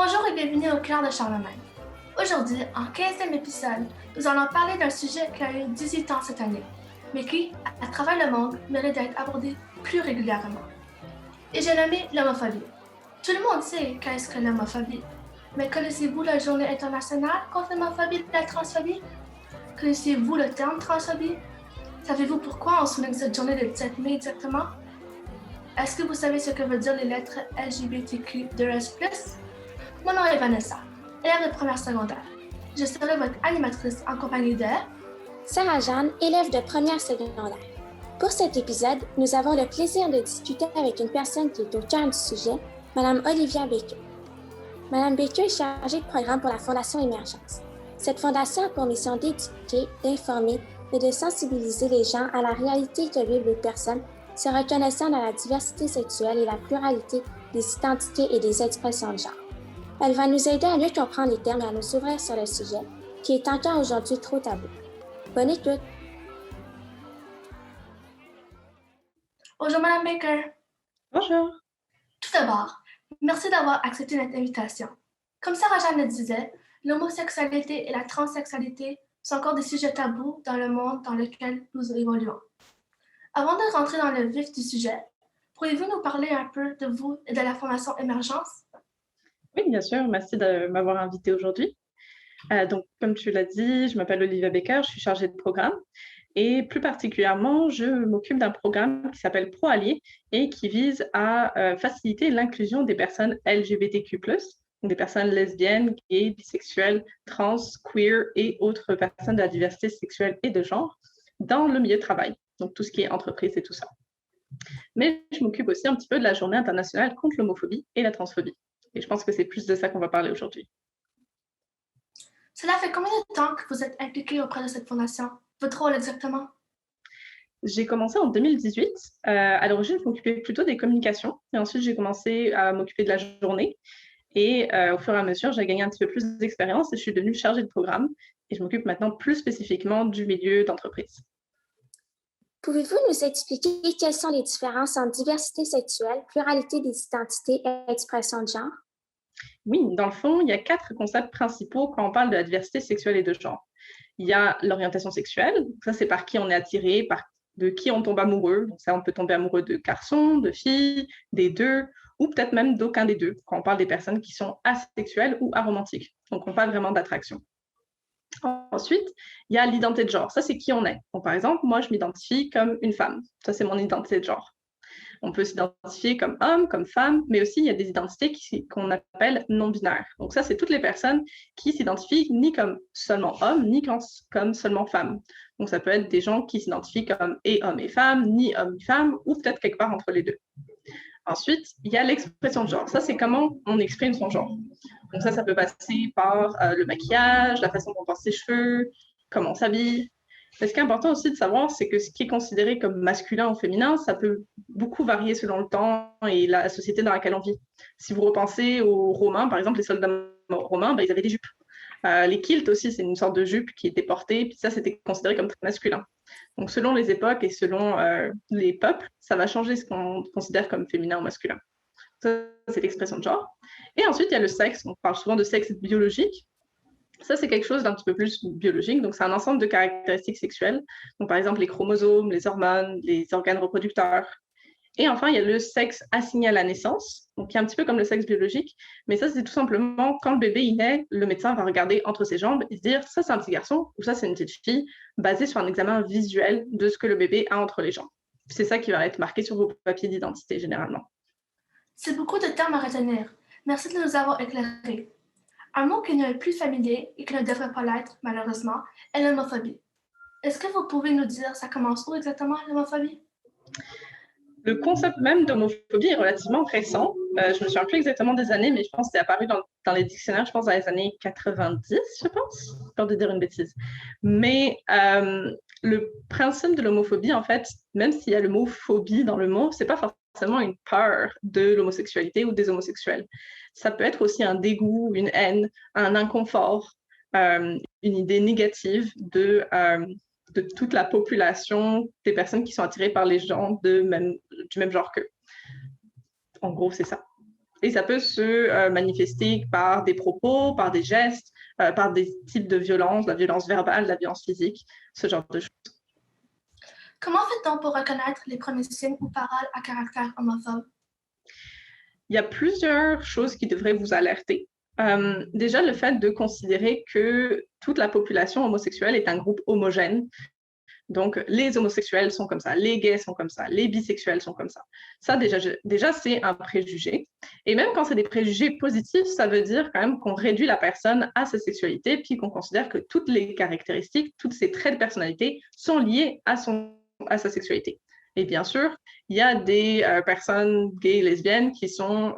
Bonjour et bienvenue au cœur de Charlemagne. Aujourd'hui, en 15e épisode, nous allons parler d'un sujet qui a eu 18 ans cette année, mais qui, à travers le monde, mérite d'être abordé plus régulièrement. Et j'ai nommé l'homophobie. Tout le monde sait qu'est-ce que l'homophobie, mais connaissez-vous la journée internationale contre l'homophobie et la transphobie? Connaissez-vous le terme transphobie? Savez-vous pourquoi on souligne cette journée le 7 mai exactement? Est-ce que vous savez ce que veut dire les lettres LGBTQ2S+? Mon nom est Vanessa, élève de première secondaire. Je serai votre animatrice en compagnie de Sarah-Jeanne, élève de première secondaire. Pour cet épisode, nous avons le plaisir de discuter avec une personne qui est au cœur du sujet, Mme Olivia Baker. Mme Baker est chargée de programme pour la Fondation Émergence. Cette fondation a pour mission d'éduquer, d'informer et de sensibiliser les gens à la réalité que vivent les personnes se reconnaissant dans la diversité sexuelle et la pluralité des identités et des expressions de genre. Elle va nous aider à mieux comprendre les termes et à nous ouvrir sur le sujet, qui est encore aujourd'hui trop tabou. Bonne écoute! Bonjour Madame Baker. Bonjour. Tout d'abord, merci d'avoir accepté notre invitation. Comme Sarah-Jeanne le disait, l'homosexualité et la transsexualité sont encore des sujets tabous dans le monde dans lequel nous évoluons. Avant de rentrer dans le vif du sujet, pourriez-vous nous parler un peu de vous et de la Fondation Émergence? Oui, bien sûr. Merci de m'avoir invitée aujourd'hui. Donc, comme tu l'as dit, je m'appelle Olivia Baker, je suis chargée de programme. Et plus particulièrement, je m'occupe d'un programme qui s'appelle ProAllié et qui vise à faciliter l'inclusion des personnes LGBTQ+, donc des personnes lesbiennes, gays, bisexuelles, trans, queer et autres personnes de la diversité sexuelle et de genre dans le milieu de travail, donc tout ce qui est entreprise et tout ça. Mais je m'occupe aussi un petit peu de la Journée internationale contre l'homophobie et la transphobie. Et je pense que c'est plus de ça qu'on va parler aujourd'hui. Cela fait combien de temps que vous êtes impliqué auprès de cette fondation? Votre rôle exactement? J'ai commencé en 2018. À l'origine, je m'occupais plutôt des communications. Et ensuite, j'ai commencé à m'occuper de la journée. Et au fur et à mesure, j'ai gagné un petit peu plus d'expérience et je suis devenue chargée de programme. Et je m'occupe maintenant plus spécifiquement du milieu d'entreprise. Pouvez-vous nous expliquer quelles sont les différences entre diversité sexuelle, pluralité des identités et expression de genre? Oui, dans le fond, il y a 4 concepts principaux quand on parle de la diversité sexuelle et de genre. Il y a l'orientation sexuelle, ça c'est par qui on est attiré, de qui on tombe amoureux. Donc ça, on peut tomber amoureux de garçons, de filles, des deux, ou peut-être même d'aucun des deux, quand on parle des personnes qui sont asexuelles ou aromantiques. Donc on parle vraiment d'attraction. Ensuite, il y a l'identité de genre. Ça, c'est qui on est. Donc, par exemple, moi, je m'identifie comme une femme. Ça, c'est mon identité de genre. On peut s'identifier comme homme, comme femme, mais aussi il y a des identités qu'on appelle non-binaires. Donc ça, c'est toutes les personnes qui s'identifient ni comme seulement homme, ni comme seulement femme. Donc ça peut être des gens qui s'identifient comme et homme et femme, ni homme ni femme, ou peut-être quelque part entre les deux. Ensuite, il y a l'expression de genre. Ça, c'est comment on exprime son genre. Donc ça peut passer par le maquillage, la façon dont on porte ses cheveux, comment on s'habille. Mais ce qui est important aussi de savoir, c'est que ce qui est considéré comme masculin ou féminin, ça peut beaucoup varier selon le temps et la société dans laquelle on vit. Si vous repensez aux Romains, par exemple, les soldats romains, ils avaient des jupes. Les kilts aussi, c'est une sorte de jupe qui était portée, puis ça, c'était considéré comme très masculin. Donc, selon les époques et selon les peuples, ça va changer ce qu'on considère comme féminin ou masculin. Ça, c'est l'expression de genre. Et ensuite, il y a le sexe. On parle souvent de sexe biologique. Ça, c'est quelque chose d'un petit peu plus biologique. Donc, c'est un ensemble de caractéristiques sexuelles. Donc, par exemple, les chromosomes, les hormones, les organes reproducteurs. Et enfin, il y a le sexe assigné à la naissance, donc qui est un petit peu comme le sexe biologique. Mais ça, c'est tout simplement quand le bébé il naît, le médecin va regarder entre ses jambes et se dire ça, c'est un petit garçon ou ça, c'est une petite fille, basé sur un examen visuel de ce que le bébé a entre les jambes. C'est ça qui va être marqué sur vos papiers d'identité généralement. C'est beaucoup de termes à retenir. Merci de nous avoir éclairés. Un mot qui nous est plus familier et qui ne devrait pas l'être, malheureusement, est l'homophobie. Est-ce que vous pouvez nous dire ça commence où exactement, l'homophobie? Le concept même d'homophobie est relativement récent. Je me souviens plus exactement des années, mais je pense que c'est apparu dans les dictionnaires, je pense, dans les années 90, je pense. J'ai peur de dire une bêtise. Mais le principe de l'homophobie, en fait, même s'il y a le mot phobie dans le mot, c'est pas forcément une peur de l'homosexualité ou des homosexuels. Ça peut être aussi un dégoût, une haine, un inconfort, une idée négative de toute la population des personnes qui sont attirées par les gens du même genre qu'eux. En gros, c'est ça. Et ça peut se manifester par des propos, par des gestes, par des types de violence, la violence verbale, la violence physique, ce genre de choses. Comment fait-on pour reconnaître les premiers signes ou paroles à caractère homophobe? Il y a plusieurs choses qui devraient vous alerter. Déjà, le fait de considérer que toute la population homosexuelle est un groupe homogène. Donc, les homosexuels sont comme ça, les gays sont comme ça, les bisexuels sont comme ça. Ça, déjà c'est un préjugé. Et même quand c'est des préjugés positifs, ça veut dire quand même qu'on réduit la personne à sa sexualité, puis qu'on considère que toutes les caractéristiques, tous ces traits de personnalité sont liés à sa sexualité. Et bien sûr, il y a des personnes gays et lesbiennes qui sont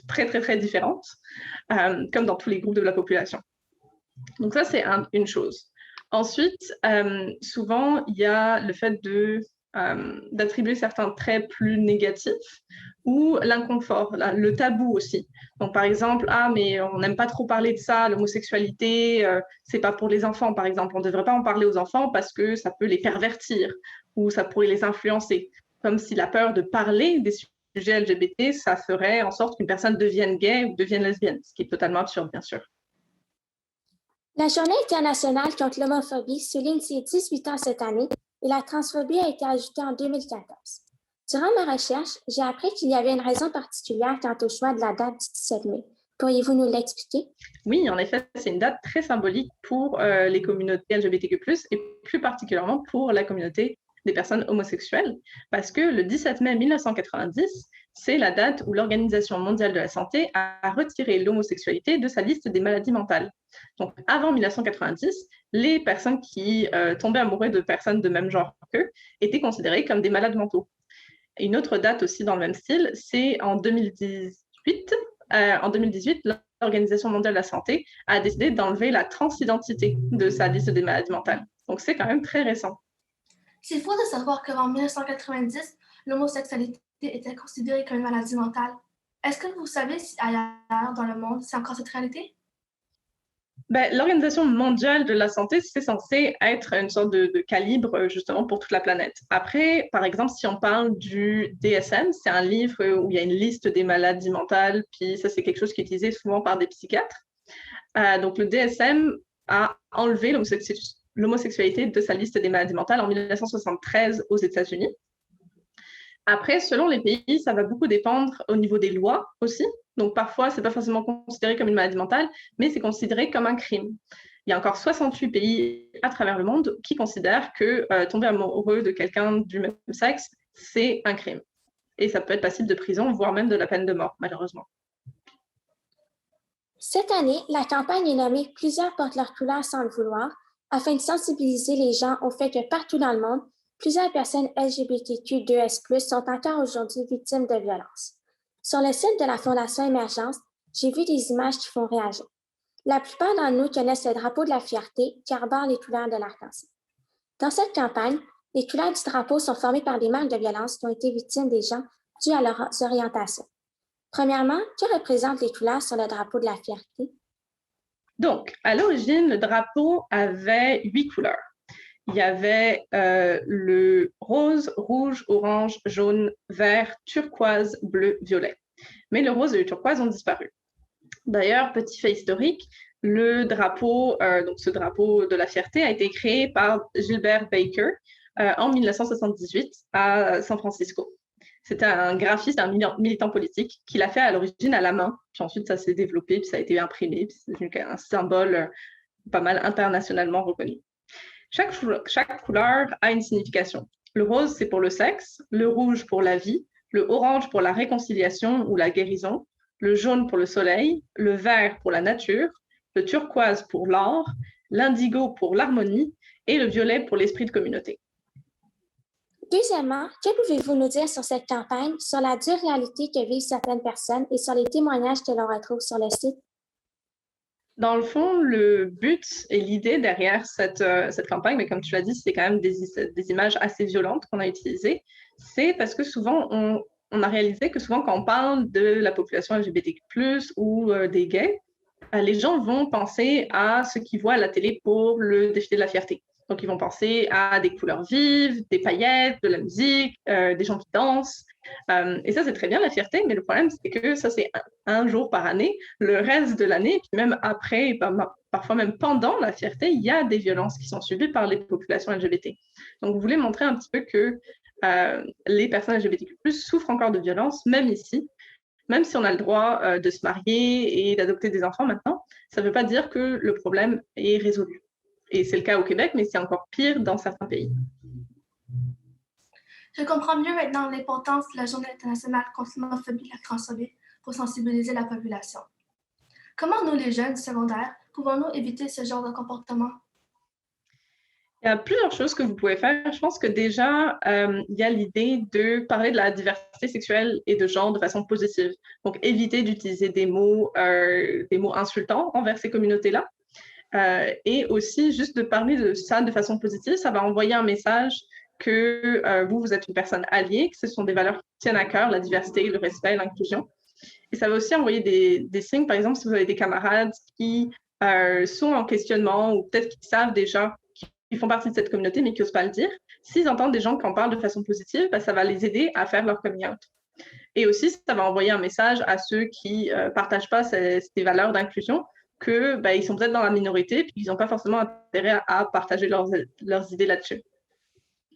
très, très, très différentes, comme dans tous les groupes de la population. Donc ça, c'est une chose. Ensuite, souvent, il y a le fait d'attribuer certains traits plus négatifs ou l'inconfort, le tabou aussi. Donc, par exemple, mais on n'aime pas trop parler de ça, l'homosexualité, c'est pas pour les enfants, par exemple. On ne devrait pas en parler aux enfants parce que ça peut les pervertir ou ça pourrait les influencer. Comme si la peur de parler des sujets LGBT, ça ferait en sorte qu'une personne devienne gay ou devienne lesbienne, ce qui est totalement absurde, bien sûr. La Journée internationale contre l'homophobie souligne ses 18 ans cette année et la transphobie a été ajoutée en 2014. Durant ma recherche, j'ai appris qu'il y avait une raison particulière quant au choix de la date du 17 mai. Pourriez-vous nous l'expliquer? Oui, en effet, c'est une date très symbolique pour les communautés LGBTQ+, et plus particulièrement pour la communauté des personnes homosexuelles, parce que le 17 mai 1990, c'est la date où l'Organisation mondiale de la santé a retiré l'homosexualité de sa liste des maladies mentales. Donc, avant 1990, les personnes qui tombaient amoureuses de personnes de même genre qu'eux étaient considérées comme des malades mentaux. Une autre date aussi dans le même style, c'est en 2018. En 2018, l'Organisation mondiale de la santé a décidé d'enlever la transidentité de sa liste des maladies mentales. Donc, c'est quand même très récent. C'est faux de savoir qu'en 1990, l'homosexualité était considérée comme une maladie mentale. Est-ce que vous savez si ailleurs dans le monde, c'est encore cette réalité? L'Organisation mondiale de la santé, c'est censé être une sorte de calibre justement pour toute la planète. Après, par exemple, si on parle du DSM, c'est un livre où il y a une liste des maladies mentales, puis ça, c'est quelque chose qui est utilisé souvent par des psychiatres. Donc, le DSM a enlevé l'homosexualité de sa liste des maladies mentales en 1973 aux États-Unis. Après, selon les pays, ça va beaucoup dépendre au niveau des lois aussi. Donc, parfois, ce n'est pas forcément considéré comme une maladie mentale, mais c'est considéré comme un crime. Il y a encore 68 pays à travers le monde qui considèrent que tomber amoureux de quelqu'un du même sexe, c'est un crime. Et ça peut être passible de prison, voire même de la peine de mort, malheureusement. Cette année, la campagne est nommée « Plusieurs portent leur couleur sans le vouloir » afin de sensibiliser les gens au fait que partout dans le monde, plusieurs personnes LGBTQ2S+, sont encore aujourd'hui victimes de violences. Sur le site de la Fondation Émergence, j'ai vu des images qui font réagir. La plupart d'entre nous connaissent le drapeau de la fierté qui arbore les couleurs de l'arc-en-ciel. Dans cette campagne, les couleurs du drapeau sont formées par des marques de violence qui ont été victimes des gens dues à leurs orientations. Premièrement, que représentent les couleurs sur le drapeau de la fierté? Donc, à l'origine, le drapeau avait 8 couleurs. Il y avait le rose, rouge, orange, jaune, vert, turquoise, bleu, violet. Mais le rose et le turquoise ont disparu. D'ailleurs, petit fait historique, le drapeau, donc ce drapeau de la fierté, a été créé par Gilbert Baker en 1978 à San Francisco. C'était un graphiste, un militant politique qui l'a fait à l'origine à la main. Puis ensuite, ça s'est développé, puis ça a été imprimé. Puis c'est un symbole pas mal internationalement reconnu. Chaque couleur a une signification. Le rose, c'est pour le sexe, le rouge pour la vie, le orange pour la réconciliation ou la guérison, le jaune pour le soleil, le vert pour la nature, le turquoise pour l'or, l'indigo pour l'harmonie et le violet pour l'esprit de communauté. Deuxièmement, que pouvez-vous nous dire sur cette campagne, sur la dure réalité que vivent certaines personnes et sur les témoignages que l'on retrouve sur le site? Dans le fond, le but et l'idée derrière cette campagne, mais comme tu l'as dit, c'est quand même des images assez violentes qu'on a utilisées. C'est parce que souvent, on a réalisé que souvent, quand on parle de la population LGBTQ+, ou des gays, les gens vont penser à ce qu'ils voient à la télé pour le défilé de la fierté. Donc, ils vont penser à des couleurs vives, des paillettes, de la musique, des gens qui dansent. Et ça, c'est très bien la fierté, mais le problème, c'est que ça, c'est un jour par année. Le reste de l'année, puis même après, et parfois même pendant la fierté, il y a des violences qui sont subies par les populations LGBT. Donc, vous voulez montrer un petit peu que les personnes LGBTQ+, souffrent encore de violences, même ici, même si on a le droit de se marier et d'adopter des enfants maintenant, ça ne veut pas dire que le problème est résolu. Et c'est le cas au Québec, mais c'est encore pire dans certains pays. Je comprends mieux maintenant l'importance de la Journée internationale contre l'homophobie et la transphobie pour sensibiliser la population. Comment nous, les jeunes secondaires, pouvons-nous éviter ce genre de comportement? Il y a plusieurs choses que vous pouvez faire. Je pense que déjà, il y a l'idée de parler de la diversité sexuelle et de genre de façon positive. Donc, éviter d'utiliser des mots insultants envers ces communautés-là. Et aussi, juste de parler de ça de façon positive, ça va envoyer un message que vous êtes une personne alliée, que ce sont des valeurs qui tiennent à cœur, la diversité, le respect, l'inclusion. Et ça va aussi envoyer des signes, par exemple, si vous avez des camarades qui sont en questionnement ou peut-être qu'ils savent déjà qu'ils font partie de cette communauté, mais qui n'osent pas le dire. S'ils entendent des gens qui en parlent de façon positive, ça va les aider à faire leur coming out. Et aussi, ça va envoyer un message à ceux qui ne partagent pas ces valeurs d'inclusion, qu'ils sont peut-être dans la minorité, puis qu'ils n'ont pas forcément intérêt à partager leurs idées là-dessus.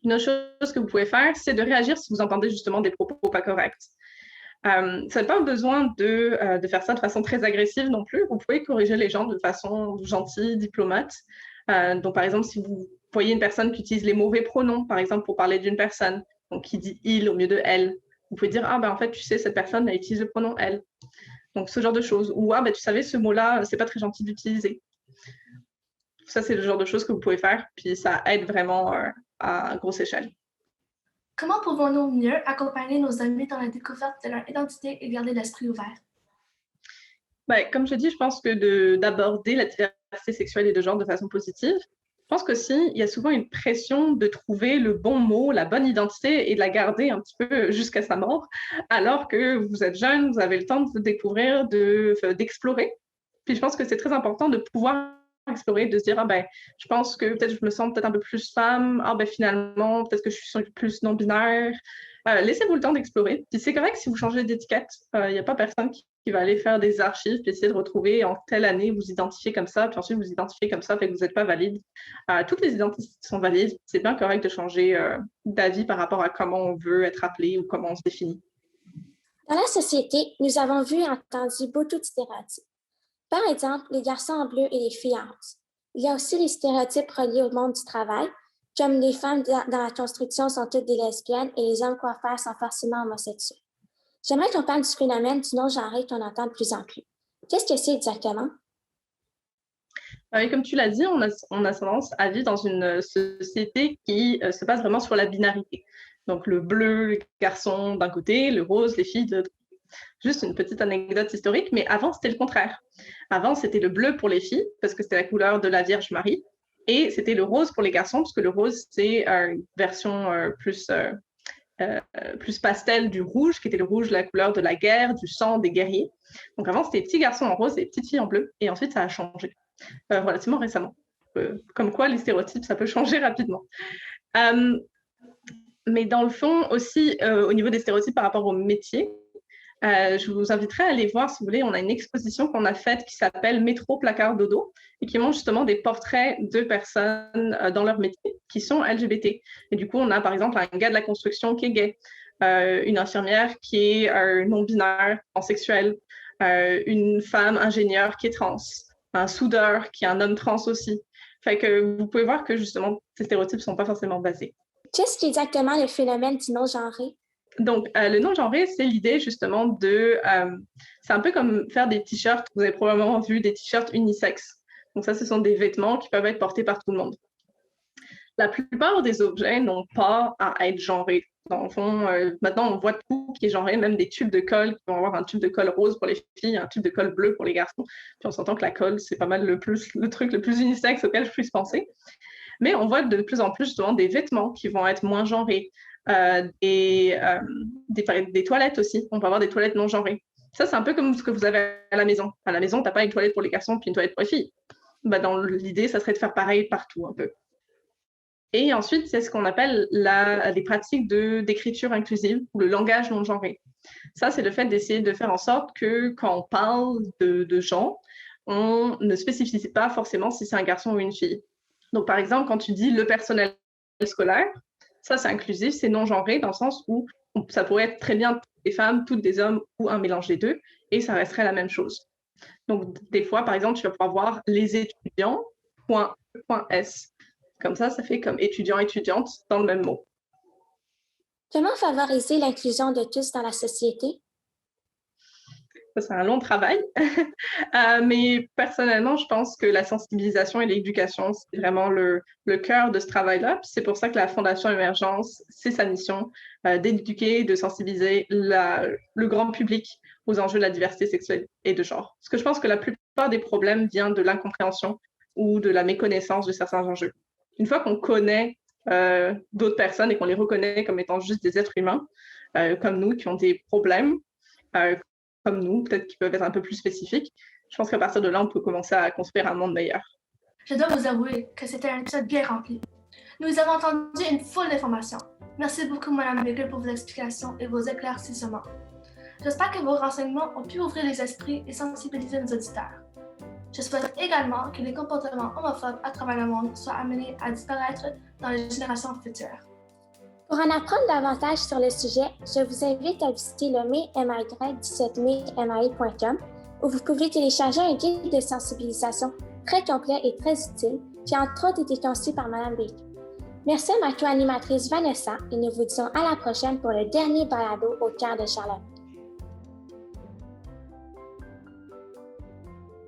Une autre chose que vous pouvez faire, c'est de réagir si vous entendez justement des propos pas corrects. Ça n'a pas besoin de faire ça de façon très agressive non plus. Vous pouvez corriger les gens de façon gentille, diplomate. Donc, par exemple, si vous voyez une personne qui utilise les mauvais pronoms, par exemple, pour parler d'une personne, donc qui dit « il » au lieu de « elle », vous pouvez dire « ah, ben en fait, tu sais, cette personne, elle utilise le pronom « elle ». Donc, ce genre de choses. Ou « ah, ben tu savais, ce mot-là, c'est pas très gentil d'utiliser ». Ça, c'est le genre de choses que vous pouvez faire, puis ça aide vraiment à grosse échelle. Comment pouvons-nous mieux accompagner nos amis dans la découverte de leur identité et garder l'esprit ouvert? Comme je dis, je pense que d'aborder la diversité sexuelle et de genre de façon positive. Je pense qu'aussi, il y a souvent une pression de trouver le bon mot, la bonne identité et de la garder un petit peu jusqu'à sa mort, alors que vous êtes jeune, vous avez le temps de vous découvrir, d'explorer. Puis je pense que c'est très important de pouvoir explorer, de se dire, je pense que peut-être je me sens peut-être un peu plus femme, finalement, peut-être que je suis plus non-binaire. Laissez-vous le temps d'explorer. Puis c'est correct si vous changez d'étiquette. Il n'y a pas personne qui va aller faire des archives puis essayer de retrouver en telle année, vous identifiez comme ça, puis ensuite vous identifiez comme ça, fait que vous n'êtes pas valide. Toutes les identités sont valides. C'est bien correct de changer d'avis par rapport à comment on veut être appelé ou comment on se définit. Dans la société, nous avons vu et entendu beaucoup de stéréotypes. Par exemple, les garçons en bleu et les filles en rose. Il y a aussi les stéréotypes reliés au monde du travail, comme les femmes dans la construction sont toutes des lesbiennes et les hommes coiffeurs sont forcément homosexuels. J'aimerais qu'on parle du phénomène du non-genré qu'on entend de plus en plus. Qu'est-ce que c'est exactement? Oui, comme tu l'as dit, on a tendance à vivre dans une société qui se base vraiment sur la binarité. Donc le bleu, les garçons d'un côté, le rose, les filles de l'autre. Juste une petite anecdote historique, mais avant, c'était le contraire. Avant, c'était le bleu pour les filles, parce que c'était la couleur de la Vierge Marie, et c'était le rose pour les garçons, parce que le rose, c'est une version plus pastel du rouge, qui était le rouge, la couleur de la guerre, du sang, des guerriers. Donc avant, c'était les petits garçons en rose et les petites filles en bleu, et ensuite, ça a changé relativement récemment. Comme quoi, les stéréotypes, ça peut changer rapidement. Mais dans le fond, aussi, au niveau des stéréotypes par rapport au métier, je vous inviterai à aller voir, si vous voulez, on a une exposition qu'on a faite qui s'appelle Métro Placard Dodo et qui montre justement des portraits de personnes dans leur métier qui sont LGBT. Et du coup, on a par exemple un gars de la construction qui est gay, une infirmière qui est non-binaire, pansexuelle, une femme ingénieure qui est trans, un soudeur qui est un homme trans aussi. Fait que vous pouvez voir que justement, ces stéréotypes ne sont pas forcément basés. Qu'est-ce qui est exactement le phénomène du non-genré? Donc, le non-genré, c'est l'idée justement de... c'est un peu comme faire des t-shirts. Vous avez probablement vu des t-shirts unisexes. Donc ça, ce sont des vêtements qui peuvent être portés par tout le monde. La plupart des objets n'ont pas à être genrés. Dans le fond, maintenant, on voit tout qui est genré, même des tubes de colle qui vont avoir un tube de colle rose pour les filles, un tube de colle bleu pour les garçons. Puis on s'entend que la colle, c'est pas mal le truc le plus unisexe auquel je puisse penser. Mais on voit de plus en plus justement des vêtements qui vont être moins genrés. Des toilettes aussi. On peut avoir des toilettes non genrées. Ça, c'est un peu comme ce que vous avez à la maison. À la maison, tu n'as pas une toilette pour les garçons puis une toilette pour les filles. Dans l'idée, ça serait de faire pareil partout un peu. Et ensuite, c'est ce qu'on appelle les pratiques d'écriture inclusive ou le langage non genré. Ça, c'est le fait d'essayer de faire en sorte que quand on parle de gens, on ne spécifie pas forcément si c'est un garçon ou une fille. Donc, par exemple, quand tu dis le personnel scolaire, ça, c'est inclusif, c'est non genré dans le sens où ça pourrait être très bien toutes des femmes, toutes des hommes ou un mélange des deux, et ça resterait la même chose. Donc, des fois, par exemple, tu vas pouvoir voir les étudiants, .e.s. Comme ça fait comme étudiant, étudiante dans le même mot. Comment favoriser l'inclusion de tous dans la société? Ça, c'est un long travail. Mais personnellement, je pense que la sensibilisation et l'éducation, c'est vraiment le cœur de ce travail-là. Puis c'est pour ça que la Fondation Émergence, c'est sa mission d'éduquer, de sensibiliser le grand public aux enjeux de la diversité sexuelle et de genre. Parce que je pense que la plupart des problèmes viennent de l'incompréhension ou de la méconnaissance de certains enjeux. Une fois qu'on connaît d'autres personnes et qu'on les reconnaît comme étant juste des êtres humains, comme nous, qui ont des problèmes, comme nous, peut-être qui peuvent être un peu plus spécifiques, je pense qu'à partir de là, on peut commencer à construire un monde meilleur. Je dois vous avouer que c'était un épisode bien rempli. Nous avons entendu une foule d'informations. Merci beaucoup, Mme Baker, pour vos explications et vos éclaircissements. J'espère que vos renseignements ont pu ouvrir les esprits et sensibiliser nos auditeurs. Je souhaite également que les comportements homophobes à travers le monde soient amenés à disparaître dans les générations futures. Pour en apprendre davantage sur le sujet, je vous invite à visiter le mai17mai.com où vous pouvez télécharger un guide de sensibilisation très complet et très utile qui a entre autres été conçu par Mme Baker. Merci à ma co-animatrice Vanessa et nous vous disons à la prochaine pour le dernier balado au cœur de Charlotte.